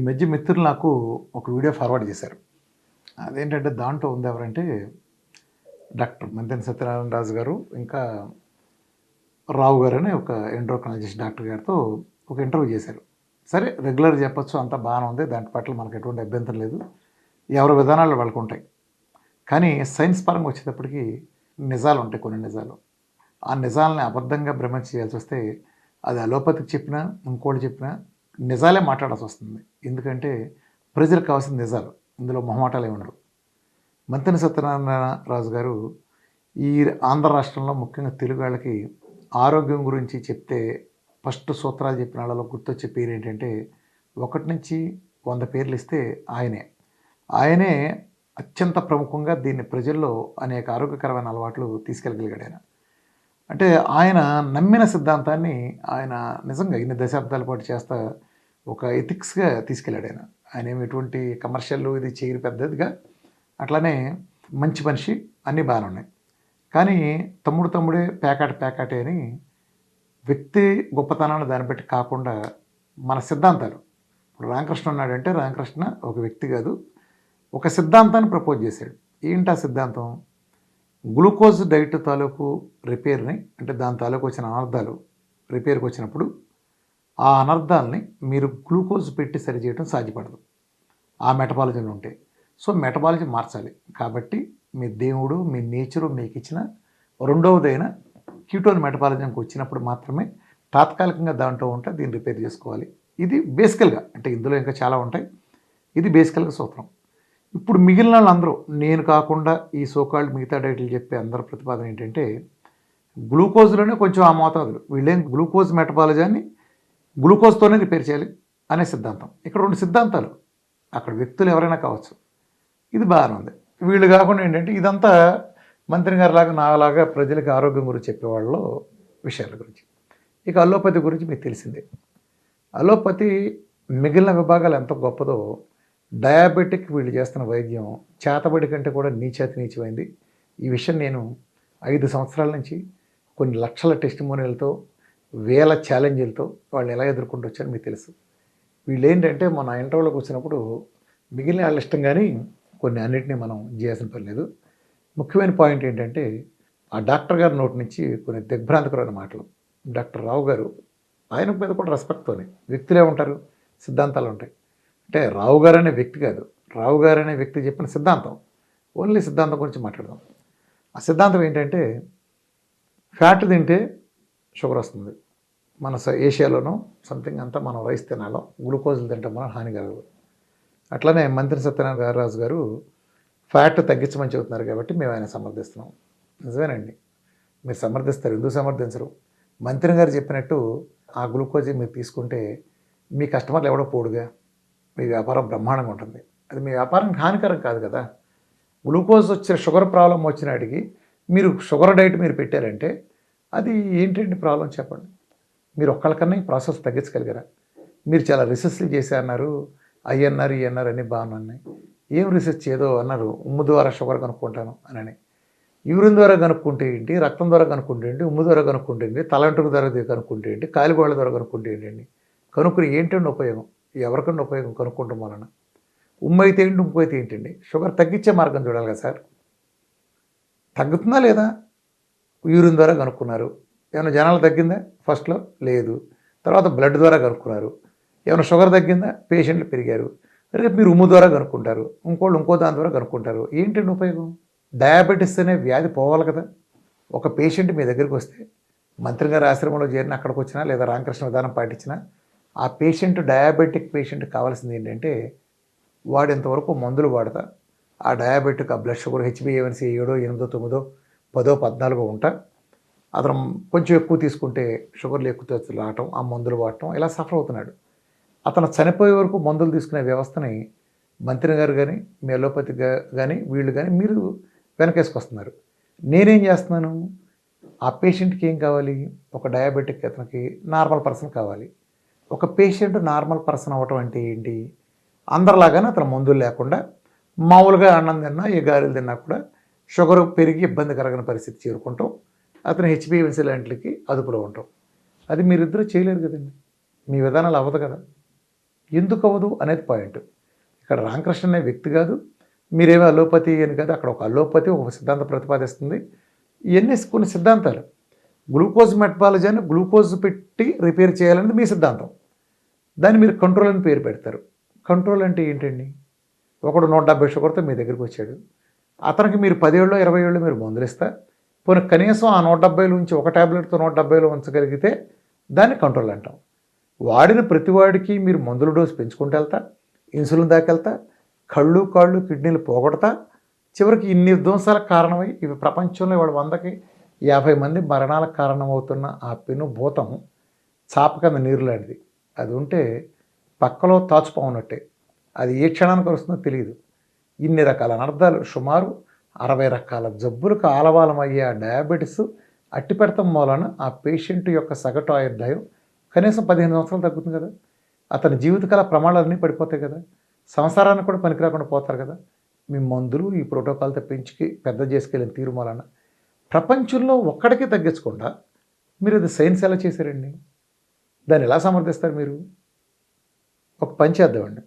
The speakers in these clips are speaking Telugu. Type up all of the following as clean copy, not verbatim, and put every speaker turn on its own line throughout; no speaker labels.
మధ్య మిత్రులు నాకు ఒక వీడియో ఫార్వర్డ్ చేశారు. అదేంటంటే దాంట్లో ఉంది ఎవరంటే డాక్టర్ మంతెన సత్యనారాయణ రాజు గారు, ఇంకా రావు గారు అని ఒక ఎండోక్రైనాలజిస్ట్ డాక్టర్ గారితో ఒక ఇంటర్వ్యూ చేశారు. సరే రెగ్యులర్ చెప్పొచ్చు, అంతా బాగానే ఉంది, దాని పట్ల మనకు ఎటువంటి అభ్యంతరం లేదు. ఎవరి విధానాలు వాళ్ళకు ఉంటాయి. కానీ సైన్స్ పరంగా వచ్చేటప్పటికి నిజాలు ఉంటాయి, కొన్ని నిజాలు. ఆ నిజాలని అబద్ధంగా భ్రమించి చేయాల్సి వస్తే అది అలోపతికి చెప్పినా ఇంకోటి చెప్పినా నిజాలే మాట్లాడాల్సి వస్తుంది. ఎందుకంటే ప్రజలకు కావాల్సిన నిజాలు, ఇందులో మొహమాటాలు ఏమి ఉండవు. మంతెన సత్యనారాయణ రాజు గారు ఈ ఆంధ్ర రాష్ట్రంలో ముఖ్యంగా తెలుగు వాళ్ళకి ఆరోగ్యం గురించి చెప్తే ఫస్ట్ సూత్రాలు చెప్పిన వాళ్ళలో గుర్తొచ్చే పేరు ఏంటంటే 1 నుంచి 100 పేర్లు ఇస్తే ఆయనే అత్యంత ప్రముఖంగా దీన్ని ప్రజల్లో అనేక ఆరోగ్యకరమైన అలవాట్లు తీసుకెళ్ళగలిగాడు ఆయన. అంటే ఆయన నమ్మిన సిద్ధాంతాన్ని ఆయన నిజంగా ఇన్ని దశాబ్దాల పాటు చేస్తా ఒక ఎథిక్స్గా తీసుకెళ్ళాడు ఆయన. ఆయన ఏమి ఎటువంటి కమర్షియల్ ఇది చేయరు పెద్దదిగా, అట్లానే మంచి మనిషి, అన్నీ బాగానే ఉన్నాయి. కానీ తమ్ముడే పేకాటే అని వ్యక్తి గొప్పతనాన్ని దాన్ని బట్టి కాకుండా మన సిద్ధాంతాలు, ఇప్పుడు రామకృష్ణ ఉన్నాడంటే రామకృష్ణ ఒక వ్యక్తి కాదు, ఒక సిద్ధాంతాన్ని ప్రపోజ్ చేశాడు. ఏంటి ఆ సిద్ధాంతం? గ్లూకోజ్ డైట్ తాలూకు రిపేర్ని, అంటే దాని తాలూకు వచ్చిన అనర్థాలు రిపేర్కి వచ్చినప్పుడు ఆ అనర్థాలని మీరు గ్లూకోజ్ పెట్టి సరిచేయడం సాధ్యపడదు, ఆ మెటబాలజీలో ఉంటే. సో మెటబాలజీ మార్చాలి కాబట్టి మీ దేవుడు, మీ నేచరు మీకు ఇచ్చిన రెండవదైన కీటోన్ మెటబాలజీకి వచ్చినప్పుడు మాత్రమే తాత్కాలికంగా దాంట్లో ఉంటే దీన్ని రిపేర్ చేసుకోవాలి. ఇది బేసికల్గా, అంటే ఇందులో ఇంకా చాలా ఉంటాయి, ఇది బేసికల్గా సూత్రం. ఇప్పుడు మిగిలిన వాళ్ళందరూ, నేను కాకుండా ఈ సోకాల్డ్ మిగతా డైట్లు చెప్పే అందరి ప్రతిపాదన ఏంటంటే గ్లూకోజ్లోనే కొంచెం ఆ మోతాదులు, వీళ్ళేం గ్లూకోజ్ మెటబాలజీని గ్లూకోజ్తోనే రిపేర్ చేయాలి అనే సిద్ధాంతం. ఇక్కడ 2 సిద్ధాంతాలు, అక్కడ వ్యక్తులు ఎవరైనా కావచ్చు. ఇది బాగానే ఉంది. వీళ్ళు కాకుండా ఏంటంటే ఇదంతా మంత్రి గారి లాగా నాలాగా ప్రజలకు ఆరోగ్యం గురించి చెప్పేవాళ్ళలో విషయాల గురించి. ఇక అలోపతి గురించి మీకు తెలిసిందే. అలోపతి మిగిలిన విభాగాలు ఎంత గొప్పదో, డయాబెటిక్ వీళ్ళు చేస్తున్న వైద్యం చేతబడి కంటే కూడా నీచమైంది. ఈ విషయం నేను 5 సంవత్సరాల నుంచి కొన్ని లక్షల టెస్టిమోనియల్తో, వేల ఛాలెంజ్లతో వాళ్ళు ఎలా ఎదుర్కొంటూ వచ్చారో మీకు తెలుసు. వీళ్ళు ఏంటంటే మన ఇంటర్వ్యూలోకి వచ్చినప్పుడు మిగిలిన వాళ్ళ ఇష్టం, కానీ కొన్ని అన్నింటినీ మనం చేయాల్సిన పని లేదు. ముఖ్యమైన పాయింట్ ఏంటంటే ఆ డాక్టర్ గారి నోటి నుంచి కొన్ని దిగ్భ్రాంతికరమైన మాటలు. డాక్టర్ రావు గారు, ఆయన మీద కూడా రెస్పెక్ట్తోనే, వ్యక్తులే ఉంటారు, సిద్ధాంతాలు ఉంటాయి. అంటే రావు గారు అనే వ్యక్తి కాదు, రావు గారు అనే వ్యక్తి చెప్పిన సిద్ధాంతం, ఓన్లీ సిద్ధాంతం గురించి మాట్లాడదాం. ఆ సిద్ధాంతం ఏంటంటే ఫ్యాట్ తింటే షుగర్ వస్తుంది. మన ఏషియాలోనూ సంథింగ్ అంతా మనం రైస్ తినాలో, గ్లూకోజులు తింటాం మనం హానికరం. అట్లనే మంత్రి సత్యనారాయణ రాజు గారు ఫ్యాట్ తగ్గించమని చెబుతున్నారు కాబట్టి మేము ఆయన సమర్థిస్తున్నాం. నిజమేనండి, మీరు సమర్థిస్తారు, ఎందుకు సమర్థించరు? మంత్రి గారు చెప్పినట్టు ఆ గ్లూకోజ్ మీరు తీసుకుంటే మీ కస్టమర్లు ఎవడో పోడుగా, మీ వ్యాపారం బ్రహ్మాండంగా ఉంటుంది. అది మీ వ్యాపారానికి హానికరం కాదు కదా. గ్లూకోజ్ వచ్చిన షుగర్ ప్రాబ్లం వచ్చినాడికి మీరు షుగర్ డైట్ మీరు పెట్టారంటే అది ఏంటండి ప్రాబ్లం చెప్పండి? మీరు ఒక్కళ్ళకన్నా ఈ ప్రాసెస్ తగ్గించగలిగారా? మీరు చాలా రీసెర్చ్లు చేశారన్నారు, అయ్యన్నారు ఇవన్నారు అన్నీ బాగున్నాయి. ఏం రీసెర్చ్ ఏదో అన్నారు, ఉమ్ము ద్వారా షుగర్ కనుక్కుంటాను అని. యూరిన్ ద్వారా కనుక్కుంటే ఏంటి, రక్తం ద్వారా కనుక్కుంటే ఏంటి, ఉమ్ము ద్వారా కనుక్కుంటే ఏంటి, తలంటుకు ద్వారా కనుక్కుంటే ఏంటి, కాలిగోళ్ళ ద్వారా కనుక్కుంటే ఏంటండి? కనుక్కుని ఏంటండి ఉపయోగం? ఎవరికన్నా ఉపయోగం కనుక్కుంటాం వలన? ఉమ్ము అయితే ఏంటి, ఉప్పు అయితే ఏంటండి? షుగర్ తగ్గించే మార్గం చూడాలి కదా సార్. తగ్గుతుందా లేదా? యూరిన్ ద్వారా కనుక్కున్నారు, ఏమైనా జనాలు తగ్గిందా? ఫస్ట్లో లేదు. తర్వాత బ్లడ్ ద్వారా కనుక్కున్నారు, ఏమైనా షుగర్ తగ్గిందా? పేషెంట్లు పెరిగారు. రేపు మీరు ఉమ్ము ద్వారా కనుక్కుంటారు, ఇంకోళ్ళు ఇంకో దాని ద్వారా కనుక్కుంటారు. ఏంటండి ఉపయోగం? డయాబెటీస్ అనే వ్యాధి పోవాలి కదా. ఒక పేషెంట్ మీ దగ్గరికి వస్తే, మంత్రి గారి ఆశ్రమంలో చేరిన అక్కడికి వచ్చినా లేదా రామకృష్ణ విధానం పాటించినా, ఆ పేషెంట్ డయాబెటిక్ పేషెంట్ కావాల్సింది ఏంటంటే వాడు ఇంతవరకు మందులు వాడతా, ఆ డయాబెటిక్, ఆ బ్లడ్ షుగర్ HbA1c 7, 8, 9, 10, 14 ఉంటా, అతను కొంచెం ఎక్కువ తీసుకుంటే షుగర్లు ఎక్కువ రావటం, ఆ మందులు వాడటం, ఇలా సఫర్ అవుతున్నాడు. అతను చనిపోయే వరకు మందులు తీసుకునే వ్యవస్థని మంత్రి గారు కానీ, మీ అలోపతి కానీ, వీళ్ళు కానీ మీరు వెనకేసుకొస్తున్నారు. నేనేం చేస్తున్నాను? ఆ పేషెంట్కి ఏం కావాలి? ఒక డయాబెటిక్ అతనికి నార్మల్ పర్సన్ కావాలి. ఒక పేషెంట్ నార్మల్ పర్సన్ అవ్వటం అంటే ఏంటి? అందరిలాగానే అతను మందులు లేకుండా మామూలుగా అన్నం తిన్నా, ఏ గారెలు తిన్నా కూడా షుగర్ పెరిగి ఇబ్బంది కలగని పరిస్థితి చేరుకుంటాం, అతను HbA1c లాంటికి అదుపులో ఉంటాం. అది మీరిద్దరూ చేయలేరు కదండి, మీ విధానాలు అవ్వదు కదా. ఎందుకు అవ్వదు అనేది పాయింట్. ఇక్కడ రామకృష్ణ అనే వ్యక్తి కాదు, మీరేమో అలోపతి అని కాదు, అక్కడ ఒక అలోపతి ఒక సిద్ధాంతం ప్రతిపాదిస్తుంది. ఇవన్నీ కొన్ని సిద్ధాంతాలు. గ్లూకోజ్ మెటబాలజీ అని గ్లూకోజ్ పెట్టి రిపేర్ చేయాలనేది మీ సిద్ధాంతం. దాన్ని మీరు కంట్రోల్ అని పేరు పెడతారు. కంట్రోల్ అంటే ఏంటండి? ఒకడు 170 షుగర్తో మీ దగ్గరికి వచ్చాడు, అతనికి మీరు 10 ఏళ్ళు 20 ఏళ్ళు మీరు మందులు ఇస్తా, పోనీ కనీసం ఆ 170 నుంచి ఒక ట్యాబ్లెట్తో 170లో ఉంచగలిగితే దాన్ని కంట్రోల్ అంటాం. వాడిన ప్రతివాడికి మీరు మందుల డోసు పెంచుకుంటూ వెళ్తా, ఇన్సులిన్ దాకెళ్తా, కళ్ళు కాళ్ళు కిడ్నీలు పోగొడతా, చివరికి ఇన్ని విధ్వంసాలకు కారణమై ఇవి ప్రపంచంలో వాడు 100కి 50 మంది మరణాలకు కారణమవుతున్న ఆ పెను భూతం చాప కింద నీరు లాంటిది. అది ఉంటే పక్కలో తాచుపోనట్టే, అది ఏ క్షణానికి వస్తుందో తెలియదు. ఇన్ని రకాల అనర్థాలు, సుమారు 60 రకాల జబ్బులకు ఆలవాలమయ్యే ఆ డయాబెటీస్ అట్టి పెడతాం మూలన ఆ పేషెంట్ యొక్క సగటు ఆయుర్దాయం కనీసం 15 సంవత్సరాలు తగ్గుతుంది కదా. అతని జీవితకాల ప్రమాణాలన్నీ పడిపోతాయి కదా. సంసారానికి కూడా పనికిరాకుండా పోతారు కదా. మీ మందులు ఈ ప్రోటోకాల్తో పెంచుకి పెద్ద చేసుకెళ్ళిన తీరు మూలన ప్రపంచంలో ఒక్కడికే తగ్గించకుండా మీరు అది సైన్స్ ఎలా చేశారండి? దాన్ని ఎలా సమర్థిస్తారు మీరు? ఒక పని చేద్దామండి.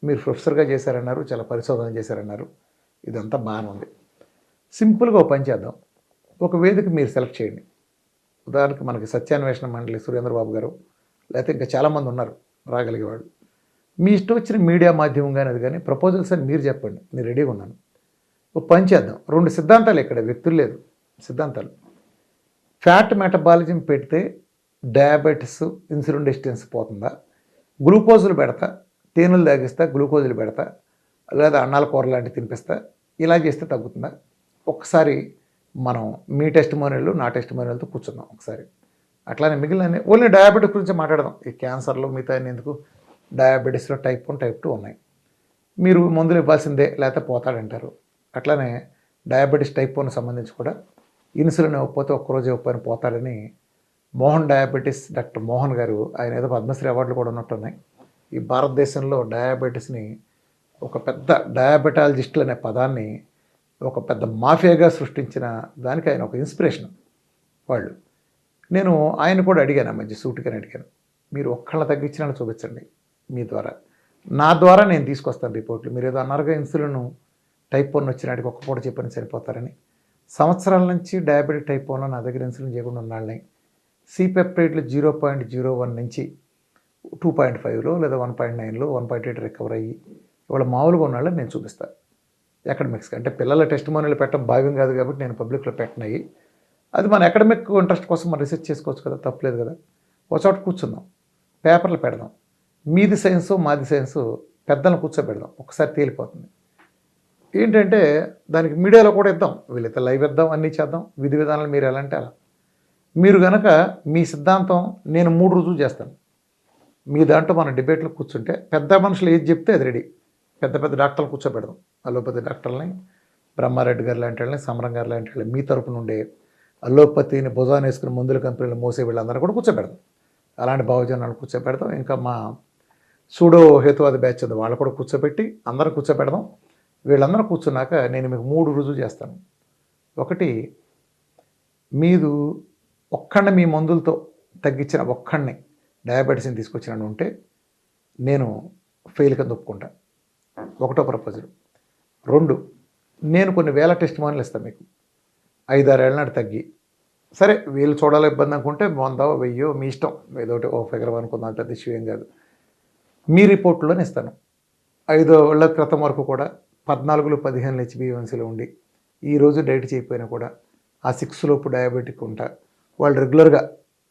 మీరు ప్రొఫెసర్గా చేశారన్నారు, చాలా పరిశోధన చేశారన్నారు, ఇదంతా బాగానే ఉంది. సింపుల్గా ఒక పని చేద్దాం. ఒక వేదిక మీరు సెలెక్ట్ చేయండి. ఉదాహరణకి మనకి సత్యాన్వేషణ మండలి సురేంద్రబాబు గారు, లేకపోతే ఇంకా చాలామంది ఉన్నారు రాగలిగేవాడు. మీ ఇష్టం వచ్చిన మీడియా మాధ్యమం కానీ అది కానీ ప్రపోజల్స్ అని మీరు చెప్పండి, నేను రెడీగా ఉన్నాను. ఒక పని చేద్దాం. 2 సిద్ధాంతాలు, ఇక్కడ వ్యక్తులు లేదు, సిద్ధాంతాలు. ఫ్యాట్ మెటబాలిజం పెడితే డయాబెటీస్ ఇన్సులిన్ రెసిస్టెన్స్ పోతుందా? గ్లూకోజులు పెడతా, తేనెలు తాగిస్తా, గ్లూకోజులు పెడతా, లేదా అన్నాల కూర లాంటివి తినిపిస్తా, ఇలా చేస్తే తగ్గుతుందా? ఒకసారి మనం మీ టెస్టిమోనియల్ నా టెస్టిమోనియల్తో కూర్చుందాం ఒకసారి. అట్లానే మిగిలిన ఓన్లీ డయాబెటీస్ గురించి మాట్లాడదాం. ఈ క్యాన్సర్లో మిగతా ఎందుకు, డయాబెటీస్లో టైప్ 1 టైప్ 2 ఉన్నాయి. మీరు మందులు ఇవ్వాల్సిందే లేకపోతే పోతాడంటారు. అట్లానే డయాబెటీస్ టైప్ 1 సంబంధించి కూడా ఇన్సులిన్ ఇవ్వకపోతే ఒక్కరోజు ఇవ్వకపోయిన పోతాడని మోహన్ డయాబెటీస్ డాక్టర్ మోహన్ గారు, ఆయన ఏదో పద్మశ్రీ అవార్డులు కూడా ఉన్నట్టున్నాయి. ఈ భారతదేశంలో డయాబెటీస్ని ఒక పెద్ద డయాబెటాలజిస్టులు అనే పదాన్ని ఒక పెద్ద మాఫియాగా సృష్టించిన దానికి ఆయన ఒక ఇన్స్పిరేషన్ వాళ్ళు. నేను ఆయన కూడా అడిగాను, ఆ మధ్య సూటిగానే అడిగాను, మీరు ఒక్కళ్ళ తగ్గించినా చూపించండి మీ ద్వారా, నా ద్వారా నేను తీసుకొస్తాను రిపోర్ట్లు. మీరు ఏదో అన్నారుగా ఇన్సులిన్ టైప్ 1 వచ్చినాడికి ఒక్క పూట చెప్పని సరిపోతారని. సంవత్సరాల నుంచి డయాబెటిక్ టైప్ 1లో నా దగ్గర ఇన్సులిన్ చేయకుండా ఉన్నాళ్ళని, సి పెప్టైడ్లు 0.01 నుంచి 2.5లో లేదా 1.9లో 1.8 రికవర్ అయ్యి ఇవాళ మామూలుగా ఉన్నాళ్ళని నేను చూపిస్తాను. అకాడమిక్స్గా అంటే పిల్లల టెస్టిమోనియల్ పెట్టడం భావ్యం కాదు కాబట్టి నేను పబ్లిక్లో పెట్టినాయి. అది మన అకాడమిక్ ఇంట్రెస్ట్ కోసం మనం రీసెర్చ్ చేసుకోవచ్చు కదా, తప్పలేదు కదా. ఒక చోట కూర్చుందాం, పేపర్లు పెడదాం, మీది సైన్సు మాది సైన్సు పెద్దలను కూర్చోబెడదాం, ఒకసారి తేలిపోతుంది. ఏంటంటే దానికి మీడియాలో కూడా ఇద్దాం, వీళ్ళైతే లైవ్ ఇద్దాం, అన్నీ చేద్దాం, విధి విధానాలు మీరు ఎలా అంటే అలా. మీరు కనుక మీ సిద్ధాంతం నేను 3 రుజువు చేస్తాను. మీ దాంట్లో మన డిబేట్లో కూర్చుంటే పెద్ద మనుషులు ఏది చెప్తే అది రెడీ. పెద్ద పెద్ద డాక్టర్లు కూర్చోబెడదాం, అలోపతి డాక్టర్లని, బ్రహ్మారెడ్డి గారు లాంటి వాళ్ళని, సమరం గారు లాంటి వాళ్ళని, మీ తరపున ఉండే అలోపతిని భుజాన్ని వేసుకుని మందుల కంపెనీలు మోసే వీళ్ళందరూ కూడా కూర్చోబెడదాం. అలాంటి భావజనాలు కూర్చోబెడదాం. ఇంకా మా సూడో హేతువాది బ్యాచ్ ఉంది, వాళ్ళు కూడా కూర్చోబెట్టి అందరూ కూర్చోబెడదాం. వీళ్ళందరూ కూర్చున్నాక నేను మీకు 3 రుజువు చేస్తాను. ఒకటి, మీరు ఒక్కడిని మీ మందులతో తగ్గించిన ఒక్కడిని డయాబెటీస్ని తీసుకొచ్చినట్టు ఉంటే నేను ఫెయిల్ కింద ఒప్పుకుంటా. ఒకటో ప్రపోజల్. 2, నేను కొన్ని వేల టెస్టిమోనియల్ ఇస్తాను మీకు, 5-6 ఏళ్ళ నాడు తగ్గి, సరే వీళ్ళు చూడాలి ఇబ్బంది అనుకుంటే 100 1000 మీ ఇష్టం, ఏదోటి ఓ ఫిగర్ అనుకుందాం, పెద్ద ఇష్యూ ఏం కాదు. మీ రిపోర్ట్లోనే ఇస్తాను. 5 ఏళ్ల క్రితం వరకు కూడా 14 15 హెచ్బిఎన్సీలో ఉండి ఈరోజు డైట్ చేయకపోయినా కూడా ఆ 6 లోపు డయాబెటిక్ ఉంటా, వాళ్ళు రెగ్యులర్గా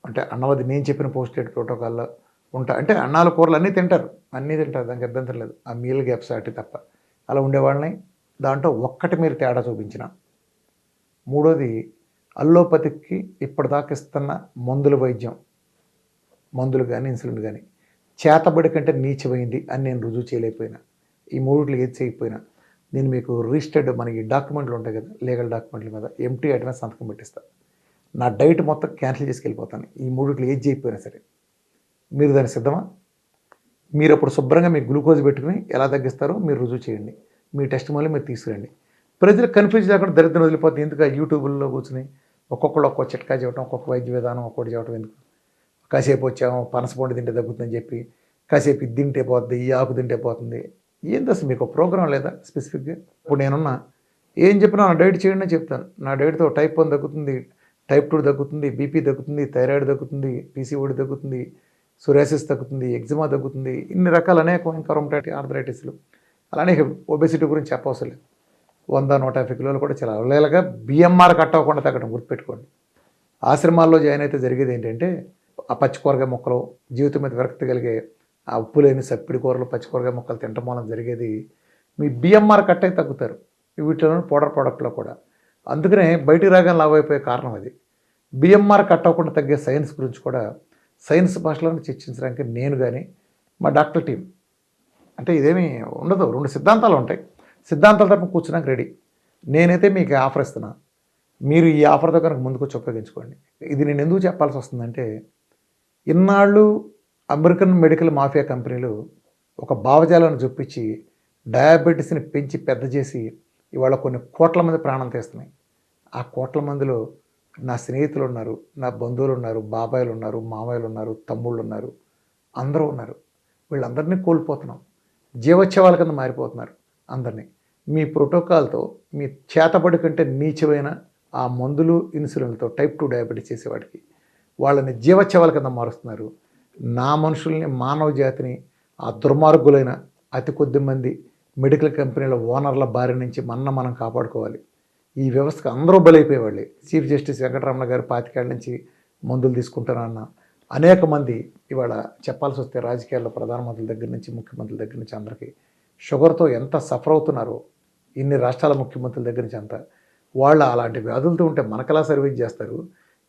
అంటే అన్నవది నేను చెప్పిన పోస్ట్ డేట్ ప్రోటోకాల్లో ఉంటా, అంటే అన్నాల కూరలు అన్నీ తింటారు, దానికి అభ్యంతరం లేదు, ఆ మీల్ గ్యాప్స్ అట్టి తప్ప అలా ఉండేవాళ్ళని. దాంట్లో ఒక్కటి మీరు తేడా చూపించిన. 3వది, అల్లోపతికి ఇప్పటిదాకా ఇస్తున్న మందుల వైద్యం, మందులు కానీ ఇన్సులిన్ కానీ చేతబడి కంటే నీచమైంది అని నేను రుజువు చేయలేకపోయినా, ఈ 3 ఏది చేయకపోయినా నేను మీకు రిజిస్టర్డ్ మనకి డాక్యుమెంట్లు ఉంటాయి కదా, లీగల్ డాక్యుమెంట్ల మీద ఎంటీ అటెండెన్స్ సంతకం పెట్టిస్తాను. నా డైట్ మొత్తం క్యాన్సిల్ చేసుకెళ్ళిపోతాను ఈ 3 ఏది చేయకపోయినా సరే. మీరు దాన్ని సిద్ధమా? మీరు అప్పుడు శుభ్రంగా మీ గ్లూకోజ్ పెట్టుకుని ఎలా తగ్గిస్తారో మీరు రుజువు చేయండి, మీ టెస్ట్ మళ్ళీ మీరు తీసుకురండి. ప్రజలకు కన్ఫ్యూజ్ లేకుండా దరిద్రం వదిలిపోతుంది. ఎందుకు యూట్యూబ్లో కూర్చుని ఒక్కొక్కళ్ళు ఒక్కొక్క చిట్కా చెప్పడం, ఒక్కొక్క వైద్య విధానం ఒక్కొక్కటి చెప్పడం ఎందుకు? కాసేపు వచ్చాము పనసపండు తింటే తగ్గుతుందని చెప్పి కాసేపు ఇది తింటే పోతుంది, ఈ ఆకు తింటే పోతుంది. ఏంది అసలు మీకు ప్రోగ్రామ్ లేదా స్పెసిఫిక్గా? ఇప్పుడు నేనున్నా ఏం చెప్పినా నా డైట్ చేయండి అని చెప్తాను. నా డైట్తో టైప్ 1 తగ్గుతుంది, టైప్ 2 తగ్గుతుంది, బీపీ తగ్గుతుంది, థైరాయిడ్ తగ్గుతుంది, పీసీఓడి తగ్గుతుంది, సోరియాసిస్ తగ్గుతుంది, ఎగ్జిమా తగ్గుతుంది, ఇన్ని రకాల అనేక ఇంకా రొమటాయిడ్ ఆర్థరైటిస్లు. అలానే ఒబెసిటీ గురించి చెప్పవసరం లేదు. 100-150 కిలోలు కూడా చాలా అవలేలగా బిఎంఆర్ కట్ అవ్వకుండా తగ్గడం గుర్తుపెట్టుకోండి. ఆశ్రమాల్లో జాయిన్ అయితే జరిగేది ఏంటంటే ఆ పచ్చి కూరగాయ మొక్కలు, జీవితం మీద విరక్తి కలిగే ఆ ఉప్పు లేని సప్పిడి కూరలు, పచ్చి కూరగాయ మొక్కలు తినటం వలన జరిగేది మీ బిఎంఆర్ కట్ అయి తగ్గుతారు. వీటిలో పౌడర్ ప్రోడక్ట్లో కూడా. అందుకనే బయటికి రాగానే లావు అయిపోయే కారణం అది. బిఎంఆర్ కట్ అవ్వకుండా తగ్గే సైన్స్ గురించి కూడా సైన్స్ భాషలో చర్చించడానికి నేను కానీ మా డాక్టర్ టీం, అంటే ఇదేమీ ఉండదు, 2 సిద్ధాంతాలు ఉంటాయి. సిద్ధాంతాల తరపున కూర్చున్నాక రెడీ. నేనైతే మీకు ఆఫర్ ఇస్తున్నా, మీరు ఈ ఆఫర్తో కనుక ముందుకు వచ్చి ఉపయోగించుకోండి. ఇది నేను ఎందుకు చెప్పాల్సి వస్తుందంటే, ఇన్నాళ్ళు అమెరికన్ మెడికల్ మాఫియా కంపెనీలు ఒక భావజాలను చూపించి డయాబెటీస్ని పెంచి పెద్ద చేసి ఇవాళ కొన్ని కోట్ల మంది ప్రాణం తీస్తున్నాయి. ఆ కోట్ల మందిలో నా స్నేహితులు ఉన్నారు, నా బంధువులు ఉన్నారు, బాబాయిలు ఉన్నారు, మామయ్యలు ఉన్నారు, తమ్ముళ్ళు ఉన్నారు, అందరూ ఉన్నారు. వీళ్ళందరినీ కోల్పోతున్నాం. జీవోత్సవాల కింద మారిపోతున్నారు అందరినీ. మీ ప్రోటోకాల్తో మీ చేతబడి కంటే నీచమైన ఆ మందులు, ఇన్సులిన్లతో టైప్ 2 డయాబెటీస్ చేసేవాడికి వాళ్ళని జీవోత్సవాల కింద మారుస్తున్నారు. నా మనుషుల్ని, మానవ జాతిని ఆ దుర్మార్గులైన అతి కొద్ది మంది మెడికల్ కంపెనీల ఓనర్ల బారి నుంచి మనం కాపాడుకోవాలి. ఈ వ్యవస్థకు అందరూ బలైపోయేవాళ్ళే. చీఫ్ జస్టిస్ వెంకటరమణ గారు 25 ఏళ్ళ నుంచి మందులు తీసుకుంటారన్న అనేక మంది ఇవాళ చెప్పాల్సి వస్తే రాజకీయాల్లో ప్రధానమంత్రుల దగ్గర నుంచి, ముఖ్యమంత్రుల దగ్గర నుంచి అందరికీ షుగర్తో ఎంత సఫర్ అవుతున్నారో, ఇన్ని రాష్ట్రాల ముఖ్యమంత్రుల దగ్గర నుంచి అంతా. వాళ్ళు అలాంటి వ్యాధులతో ఉంటే మనకెలా సర్వీస్ చేస్తారు?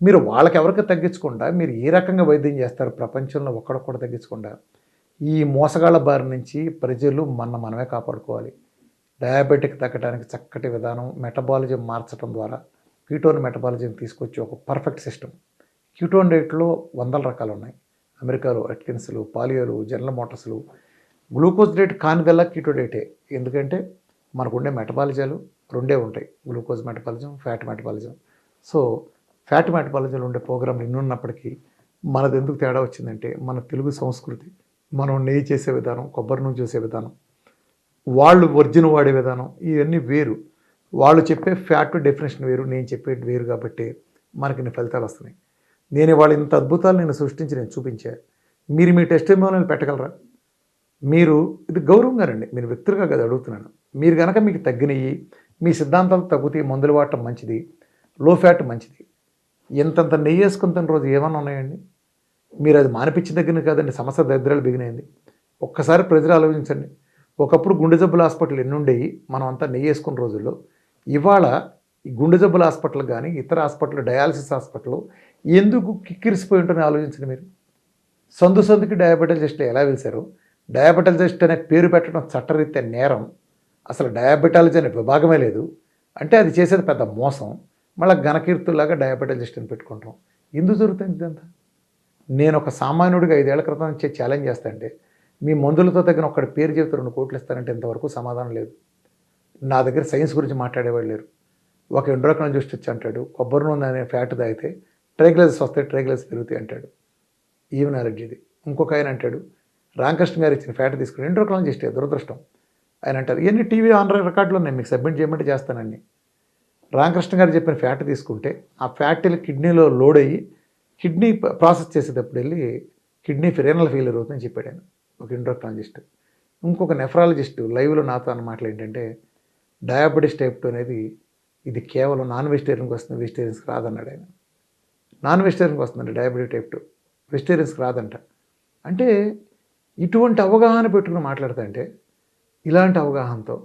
మీరు వాళ్ళకి ఎవరికి తగ్గించకుండా మీరు ఏ రకంగా వైద్యం చేస్తారు? ప్రపంచంలో ఒక్కడొక్కడు తగ్గించకుండా ఈ మోసగాళ్ళ బారి నుంచి ప్రజలు మనమే కాపాడుకోవాలి. డయాబెటిక్ తగ్గడానికి చక్కటి విధానం, మెటబాలిజం మార్చడం ద్వారా కీటోన్ మెటబాలిజం తీసుకొచ్చి ఒక పర్ఫెక్ట్ సిస్టమ్. కీటోన్ డైట్లో 100 రకాలు ఉన్నాయి. అమెరికాలో అట్కిన్స్లు, పాలియోలు, జనరల్ మోటార్స్లు. గ్లూకోజ్ డైట్ కానిదల్లా కీటో డైటే. ఎందుకంటే మనకు ఉండే మెటబాలిజాలు 2 ఉంటాయి, glucose metabolism, fat metabolism. So fat మెటబాలిజంలో ఉండే ప్రోగ్రాంలు ఎన్నున్నప్పటికీ మనది ఎందుకు తేడా వచ్చిందంటే, మన తెలుగు సంస్కృతి, మనం నెయ్యి చేసే విధానం, కొబ్బరి నూనె చేసే విధానం, వాళ్ళు వర్జిన్ వాడే విధానం, ఇవన్నీ వేరు. వాళ్ళు చెప్పే ఫ్యాట్ డెఫినేషన్ వేరు, నేను చెప్పేది వేరు. కాబట్టి మనకి ఇన్ని ఫలితాలు వస్తున్నాయి. నేను ఇవాళ ఇంత అద్భుతాలు నేను సృష్టించి నేను చూపించా. మీరు మీ టెస్టిమోనియల్ పెట్టగలరా? మీరు ఇది గౌరవంగా రండి, మీరు వ్యక్తులుగా కదా అడుగుతున్నాను. మీరు కనుక మీకు తగ్గినవి, మీ సిద్ధాంతాలు తగ్గుతాయి, మందులు వాడటం మంచిది, లో ఫ్యాట్ మంచిది, ఎంతంత నెయ్యి వేసుకున్న రోజు ఏమన్నా ఉన్నాయండి? మీరు అది మానిపించిన దగ్గర కాదండి సమస్య దరిద్రాలు బిగినైంది. ఒక్కసారి ప్రజలు ఆలోచించండి. ఒకప్పుడు గుండె జబ్బుల హాస్పిటల్ ఎన్ని ఉండేవి మనం అంతా నెయ్యి వేసుకున్న రోజుల్లో. ఇవాళ ఈ గుండె జబ్బుల హాస్పిటల్ కానీ ఇతర హాస్పిటల్, డయాలసిస్ హాస్పిటల్ ఎందుకు కిక్కిరిసిపోయి ఉంటుందని ఆలోచించండి మీరు. సందుకి డయాబెటాలజిస్టులు ఎలా వెలిశారు? డయాబెటాలజిస్ట్ అనే పేరు పెట్టడం చట్టరీత్యా నేరం. అసలు డయాబెటాలజీ అనే విభాగమే లేదు అంటే అది చేసేది పెద్ద మోసం. మళ్ళీ ఘనకీర్తులాగా డయాబెటాలజిస్ట్ అని పెట్టుకుంటాం. ఎందుకు జరుగుతుంది ఇదంతా? నేను ఒక సామాన్యుడిగా 5 ఏళ్ల క్రితం నుంచి ఛాలెంజ్ చేస్తా అంటే, మీ మందులతో తగిన ఒక్కడి పేరు చెబితే 2 కోట్లు ఇస్తానంటే ఇంతవరకు సమాధానం లేదు. నా దగ్గర సైన్స్ గురించి మాట్లాడేవాళ్ళు లేరు. ఒక ఎండోక్రైనాలజిస్ట్ వచ్చి అంటాడు, కొబ్బరి నూనె అనే ఫ్యాట్ తాగితే ట్రైగ్లైసెస్ వస్తాయి, ట్రైగ్లైసెస్ పెరుగుతాయి అంటాడు. ఈవెన్ అలర్జీది. ఇంకొక ఆయన అంటాడు, రామకృష్ణ గారు ఇచ్చిన ఫ్యాట్ తీసుకుని, ఎండోక్రైనాలజిస్టే దురదృష్టం. ఆయన అంటారు, ఇవన్నీ టీవీ ఆన్ రికార్డులో నేను మీకు సబ్మిట్ చేయమంటే చేస్తానండి. రామకృష్ణ గారు చెప్పిన ఫ్యాట్ తీసుకుంటే ఆ ఫ్యాట్ వెళ్ళి కిడ్నీలో లోడ్ అయ్యి కిడ్నీ ప్రాసెస్ చేసేటప్పుడు వెళ్ళి కిడ్నీ రీనల్ ఫెయిల్యూర్ అవుతుందని చెప్పాడు ఆయన, ఒక ఎండోక్రైనాలజిస్ట్. ఇంకొక నెఫ్రాలజిస్ట్ లైవ్లో నాతో అన్న మాటలు ఏంటంటే, డయాబెటీస్ టైప్ 2 అనేది ఇది కేవలం నాన్ వెజిటేరియన్కి వస్తుంది, వెజిటేరియన్స్కి రాదన్నాడు ఆయన. నాన్ వెజిటేరియన్కి వస్తుందండి డయాబెటీస్ టైప్ 2, వెజిటేరియన్స్కి రాదంట. అంటే ఇటువంటి అవగాహన పెట్టుకుని మాట్లాడుతా అంటే, ఇలాంటి అవగాహనతో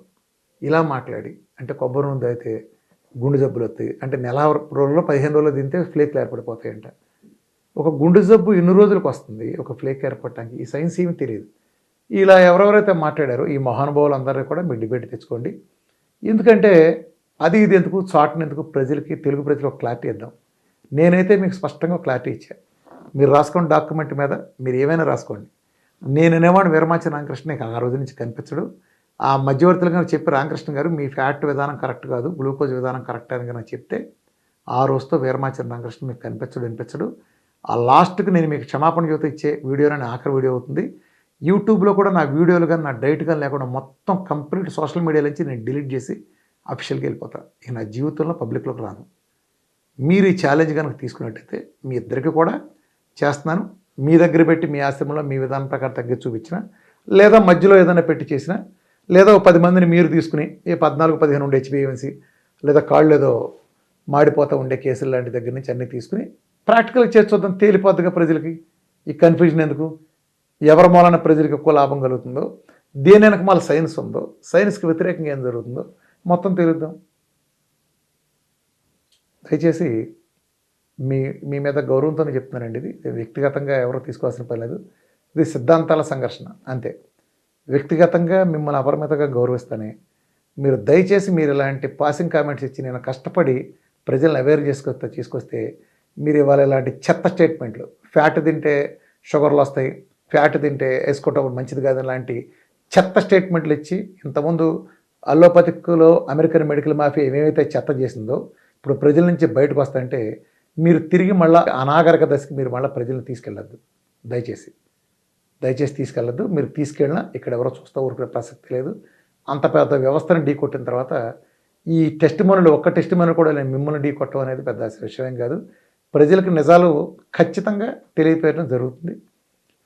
ఇలా మాట్లాడి అంటే కొబ్బరి నూనె అయితే గుండె జబ్బులు వస్తాయి అంటే నెల రోజుల్లో 15 రోజులు తింటే ఫ్లేక్లు ఏర్పడిపోతాయంట. ఒక గుండె జబ్బు ఎన్ని రోజులకు వస్తుంది ఒక ఫ్లేక్ ఏర్పడటానికి? ఈ సైన్స్ ఏమి తెలియదు. ఇలా ఎవరెవరైతే మాట్లాడారో ఈ మహానుభావులు అందరూ కూడా మీరు డిబేట్ తెచ్చుకోండి. ఎందుకంటే అది ఇది ఎందుకు చాటును ఎందుకు, ప్రజలకి, తెలుగు ప్రజలకు క్లారిటీ ఇద్దాం. నేనైతే మీకు స్పష్టంగా క్లారిటీ ఇచ్చాను. మీరు రాసుకోండి, డాక్యుమెంట్ మీద మీరు ఏమైనా రాసుకోండి. నేను అనేవాడు వీరమాచి రామకృష్ణ ఆ రోజు నుంచి కనిపించడు. ఆ మధ్యవర్తులుగా చెప్పి రామకృష్ణ గారు మీ ఫ్యాట్ విధానం కరెక్ట్ కాదు, గ్లూకోజ్ విధానం కరెక్ట్ అని కనుక చెప్తే ఆ రోజుతో వీరమాచి రామకృష్ణ మీకు కనిపించడు. ఆ లాస్ట్కి నేను మీకు క్షమాపణ జ్యోతి ఇచ్చే వీడియోని ఆఖరి వీడియో అవుతుంది. యూట్యూబ్లో కూడా నా వీడియోలు కానీ నా డైట్ కానీ లేకుండా మొత్తం కంప్లీట్ సోషల్ మీడియా నుంచి నేను డిలీట్ చేసి అఫీషియల్గా వెళ్ళిపోతాను. ఇక నా జీవితంలో పబ్లిక్లోకి రాను. మీరు ఈ ఛాలెంజ్ కనుక తీసుకున్నట్టయితే మీ ఇద్దరికి కూడా చేస్తున్నాను. మీ దగ్గర పెట్టి మీ ఆశ్రమంలో మీ విధానం ప్రకారం తగ్గించి చూపించిన, లేదా మధ్యలో ఏదైనా పెట్టి చేసిన, లేదా 10 మందిని మీరు తీసుకుని 14-15 ఉండే హెచ్బిఏవన్సీ లేదా కాళ్ళు ఏదో మాడిపోతూ ఉండే కేసులు లాంటి దగ్గర నుంచి అన్నీ తీసుకుని ప్రాక్టికల్గా చేసి చూద్దాం. తేలిపోద్దిగా ప్రజలకి. ఈ కన్ఫ్యూజన్ ఎందుకు? ఎవరి మూలన ప్రజలకు ఎక్కువ లాభం కలుగుతుందో, దేని వెనక మళ్ళీ సైన్స్ ఉందో, సైన్స్కి వ్యతిరేకంగా ఏం జరుగుతుందో మొత్తం తెలుద్దాం. దయచేసి మీ మీ మీద గౌరవంతోనే చెప్తున్నానండి. ఇది వ్యక్తిగతంగా ఎవరు తీసుకోవాల్సిన పని లేదు. ఇది సిద్ధాంతాల సంఘర్షణ అంతే. వ్యక్తిగతంగా మిమ్మల్ని అపరిమితంగా గౌరవిస్తానే. మీరు దయచేసి మీరు ఇలాంటి పాసింగ్ కామెంట్స్ ఇచ్చి నేను కష్టపడి ప్రజలను అవేర్ తీసుకొస్తే మీరు ఇవాళ ఇలాంటి చెత్త స్టేట్మెంట్లు, ఫ్యాట్ తింటే షుగర్లు వస్తాయి, ఫ్యాట్ తింటే వేసుకోవటం మంచిది కాదు లాంటి చెత్త స్టేట్మెంట్లు ఇచ్చి, ఇంతకుముందు అల్లోపతిక్లో అమెరికన్ మెడికల్ మాఫియా ఏమేమైతే చెత్త చేసిందో ఇప్పుడు ప్రజల నుంచి బయటకు వస్తాయంటే మీరు తిరిగి మళ్ళీ అనాగరిక దశకి మీరు మళ్ళీ ప్రజలను తీసుకెళ్ళద్దు. దయచేసి తీసుకెళ్ళద్దు. మీరు తీసుకెళ్ళినా ఇక్కడ ఎవరో చూస్తూ ఊరుకునే ప్రసక్తి లేదు. అంత పెద్ద వ్యవస్థను ఢీ కొట్టిన తర్వాత ఈ టెస్ట్ మనలు ఒక్క టెస్ట్ మనలు కూడా నేను మిమ్మల్ని ఢీ కొట్టడం అనేది పెద్ద విషయం కాదు. ప్రజలకు నిజాలు ఖచ్చితంగా తెలియపేయడం జరుగుతుంది.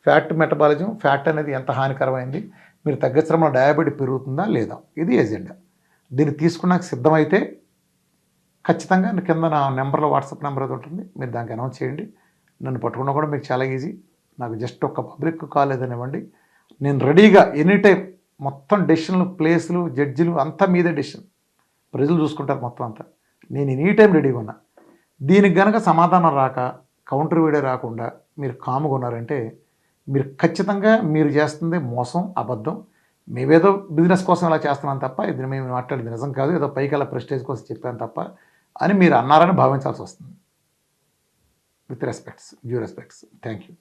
ఫ్యాట్ మెటబాలిజం, ఫ్యాట్ అనేది ఎంత హానికరమైంది, మీరు తగ్గించడంలో డయాబెటీస్ పెరుగుతుందా లేదా, ఇది ఎజెండా. దీన్ని తీసుకున్నాక సిద్ధమైతే ఖచ్చితంగా కింద నా నెంబర్లో వాట్సాప్ నెంబర్ అది ఉంటుంది, మీరు దానికి అనౌన్స్ చేయండి. నన్ను పట్టుకున్నా కూడా మీకు చాలా ఈజీ. నాకు జస్ట్ ఒక పబ్లిక్ కాల్ ఏదైనా ఇవ్వండి, నేను రెడీగా ఎనీ టైం మొత్తం డెసిషన్లు, ప్లేసులు, జడ్జిలు అంతా మీదే డెసిషన్, ప్రజలు చూసుకుంటారు మొత్తం అంతా. నేను ఎనీ టైం రెడీగా ఉన్నా. దీనికి కనుక సమాధానం రాక, కౌంటర్ వీడియో రాకుండా మీరు కాముగా ఉన్నారంటే మీరు ఖచ్చితంగా మీరు చేస్తుంది మోసం, అబద్ధం. మేమేదో బిజినెస్ కోసం ఇలా చేస్తున్నాం తప్ప, ఇది మేము మాట్లాడేది నిజం కాదు, ఏదో పైకి అలా ప్రెస్టేజ్ కోసం చెప్పాను తప్ప అని మీరు అన్నారని భావించాల్సి వస్తుంది. With respects, due respects. Thank you.